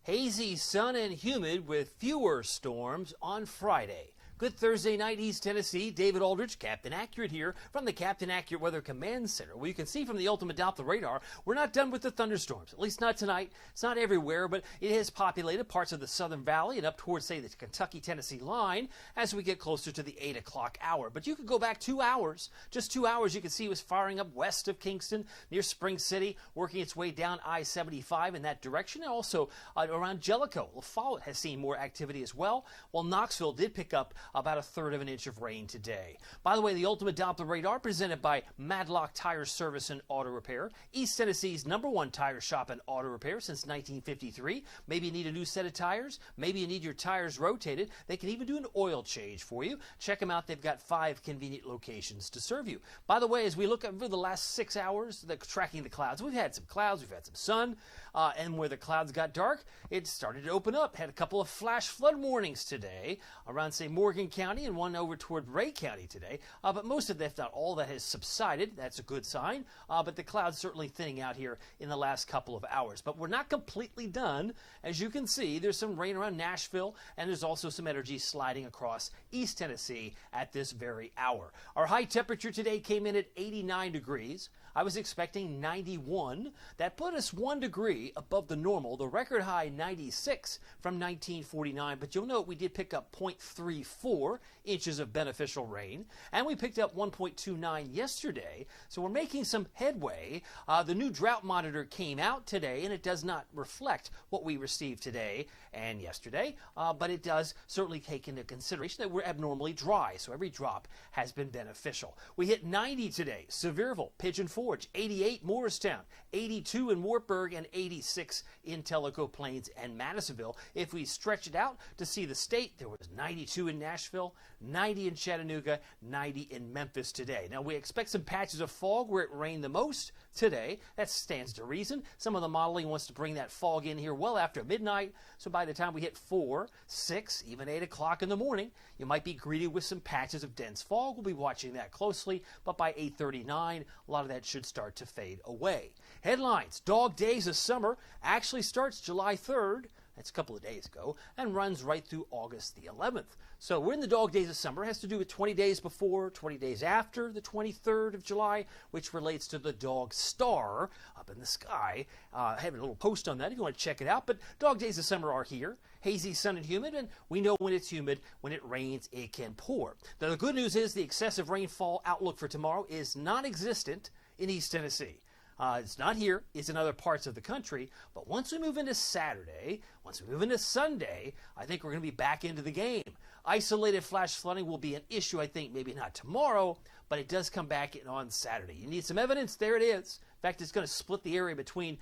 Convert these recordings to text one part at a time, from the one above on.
Hazy, sun, and humid with fewer storms on Friday. Good Thursday night, East Tennessee. David Aldridge, Captain Accurate here from the Captain Accurate Weather Command Center. Well, you can see from the ultimate Doppler radar, we're not done with the thunderstorms, at least not tonight. It's not everywhere, but it has populated parts of the Southern Valley and up towards, say, the Kentucky-Tennessee line as we get closer to the 8 o'clock hour. But you could go back 2 hours. Just 2 hours, you can see it was firing up west of Kingston, near Spring City, working its way down I-75 in that direction, and also around Jellicoe. La Follette has seen more activity as well, while Knoxville did pick up about a third of an inch of rain today. By the way, the ultimate Doppler radar presented by Madlock Tire Service and Auto Repair, East Tennessee's #1 tire shop and auto repair since 1953. Maybe you need a new set of tires. Maybe you need your tires rotated. They can even do an oil change for you. Check them out. They've got 5 convenient locations to serve you. By the way, as we look over the last 6 hours, tracking the clouds, we've had some clouds, we've had some sun, and where the clouds got dark, it started to open up. Had a couple of flash flood warnings today around, say, Morgan County, and one over toward Ray County today. But most of that, if not all, that has subsided. That's a good sign. But the clouds certainly thinning out here in the last couple of hours. But we're not completely done. As you can see, there's some rain around Nashville, and there's also some energy sliding across East Tennessee at this very hour. Our high temperature today came in at 89 degrees. I was expecting 91. That put us 1 degree above the normal. The record high 96 from 1949. But you'll note we did pick up 0.34 inches of beneficial rain, and we picked up 1.29 yesterday. So we're making some headway. The new drought monitor came out today, and it does not reflect what we received today and yesterday, but it does certainly take into consideration that we're abnormally dry. So every drop has been beneficial. We hit 90 today. Sevierville, Pigeon Forge, 88 Morristown, 82 in Wartburg, and 86 in Tellico Plains and Madisonville. If we stretch it out to see the state, there was 92 in Nashville, 90 in Chattanooga, 90 in Memphis today. Now, we expect some patches of fog where it rained the most today. That stands to reason. Some of the modeling wants to bring that fog in here well after midnight. So by the time we hit 4, 6, even 8 o'clock in the morning, you might be greeted with some patches of dense fog. We'll be watching that closely. But by 8:39, a lot of that should start to fade away. Headlines: Dog Days of Summer actually starts July 3rd. That's a couple of days ago, and runs right through August the 11th. So we're in the dog days of summer. It has to do with 20 days before, 20 days after the 23rd of July, which relates to the dog star up in the sky. I have a little post on that if you want to check it out. But dog days of summer are here. Hazy, sun, and humid, and we know when it's humid, when it rains, it can pour. Now, the good news is the excessive rainfall outlook for tomorrow is non-existent in East Tennessee. It's not here, it's in other parts of the country, but once we move into Saturday, once we move into Sunday, I think we're going to be back into the game. Isolated flash flooding will be an issue, I think, maybe not tomorrow, but it does come back in on Saturday. You need some evidence? There it is. In fact, it's going to split the area between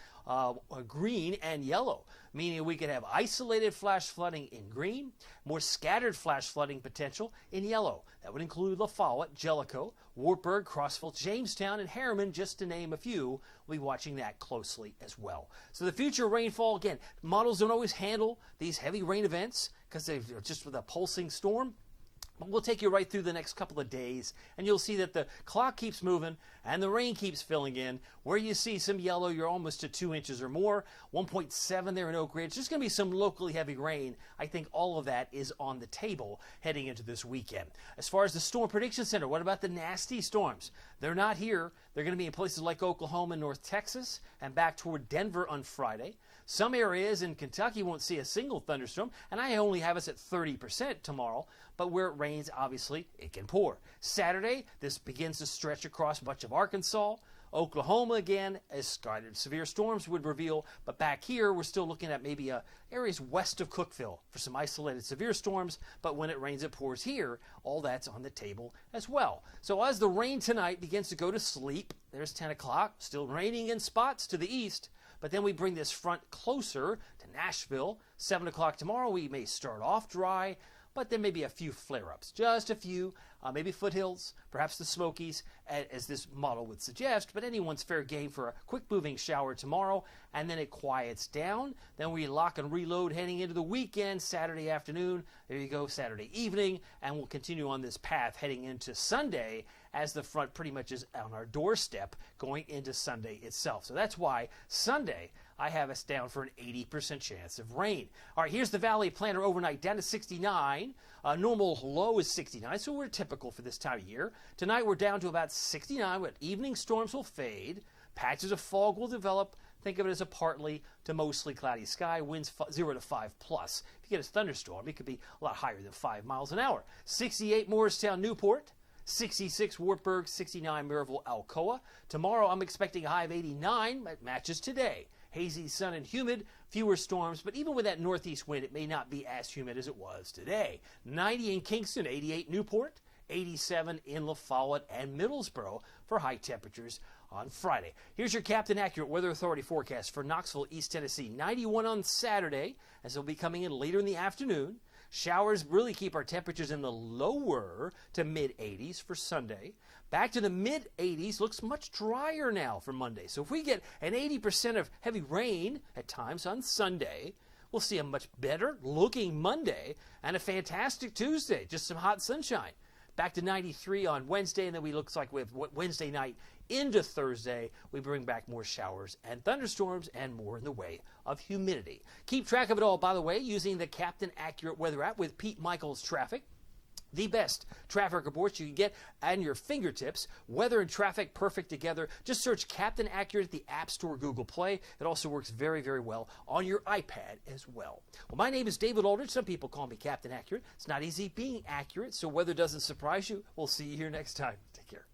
green and yellow, meaning we could have isolated flash flooding in green, more scattered flash flooding potential in yellow. That would include La Follette, Jellicoe, Wartburg, Crossville, Jamestown, and Harriman, just to name a few. We'll be watching that closely as well. So the future rainfall, again, models don't always handle these heavy rain events because they're just with a pulsing storm. We'll take you right through the next couple of days, and you'll see that the clock keeps moving and the rain keeps filling in. Where you see some yellow, you're almost to 2 inches or more. 1.7 there in Oak Ridge. There's going to be some locally heavy rain. I think all of that is on the table heading into this weekend. As far as the Storm Prediction Center, what about the nasty storms? They're not here. They're going to be in places like Oklahoma and North Texas and back toward Denver on Friday. Some areas in Kentucky won't see a single thunderstorm, and I only have us at 30% tomorrow, but where it rains, obviously, it can pour. Saturday, this begins to stretch across much of Arkansas. Oklahoma, again, as scattered severe storms would reveal, but back here, we're still looking at maybe areas west of Cookeville for some isolated severe storms, but when it rains, it pours here. All that's on the table as well. So as the rain tonight begins to go to sleep, there's 10 o'clock, still raining in spots to the east, but then we bring this front closer to Nashville. 7 o'clock tomorrow, we may start off dry, but there may be a few flare-ups, just a few, maybe foothills, perhaps the Smokies, as this model would suggest, but anyone's fair game for a quick-moving shower tomorrow, and then it quiets down. Then we lock and reload heading into the weekend, Saturday afternoon, there you go, Saturday evening, and we'll continue on this path heading into Sunday as the front pretty much is on our doorstep going into Sunday itself. So that's why Sunday I have us down for an 80% chance of rain. All right, here's the Valley Planner overnight down to 69. Normal low is 69, so we're typical for this time of year. Tonight we're down to about 69, but evening storms will fade. Patches of fog will develop. Think of it as a partly to mostly cloudy sky, winds 0 to 5 plus. If you get a thunderstorm, it could be a lot higher than 5 miles an hour. 68 Morristown, Newport. 66 Wartburg, 69 Maryville, Alcoa. Tomorrow I'm expecting a high of 89. That matches today. Hazy, sun, and humid. Fewer storms, but even with that northeast wind, it may not be as humid as it was today. 90 in Kingston, 88 Newport, 87 in La Follette and Middlesboro for high temperatures on Friday. Here's your Captain Accurate Weather Authority forecast for Knoxville, East Tennessee. 91 on Saturday, as they'll be coming in later in the afternoon. Showers really keep our temperatures in the lower to mid-80s for Sunday. Back to the mid-80s, looks much drier now for Monday. So if we get an 80% of heavy rain at times on Sunday, we'll see a much better looking Monday and a fantastic Tuesday, just some hot sunshine. Back to 93 on Wednesday, and then looks like we have Wednesday night into Thursday, we bring back more showers and thunderstorms and more in the way of humidity. Keep track of it all, by the way, using the Captain Accurate Weather app with Pete Michaels Traffic. The best traffic reports you can get at your fingertips. Weather and traffic perfect together. Just search Captain Accurate at the App Store, Google Play. It also works very, very well on your iPad as well. Well, my name is David Aldridge. Some people call me Captain Accurate. It's not easy being accurate, so weather doesn't surprise you. We'll see you here next time. Take care.